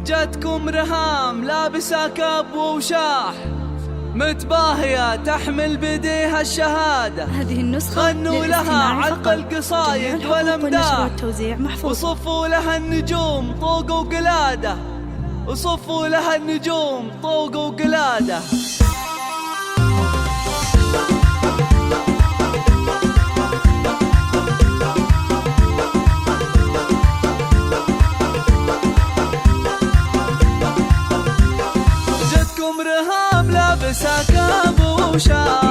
جتكم رهام لابسة كاب ووشاح، متباهية تحمل بديها الشهادة. هذه النسخة غنوا لها عذب القصايد والأمداح، وصفوا لها النجوم طوق وقلادة، وصفوا لها النجوم طوق وقلادة. جتكم رهام لابسة كاب ووشاح،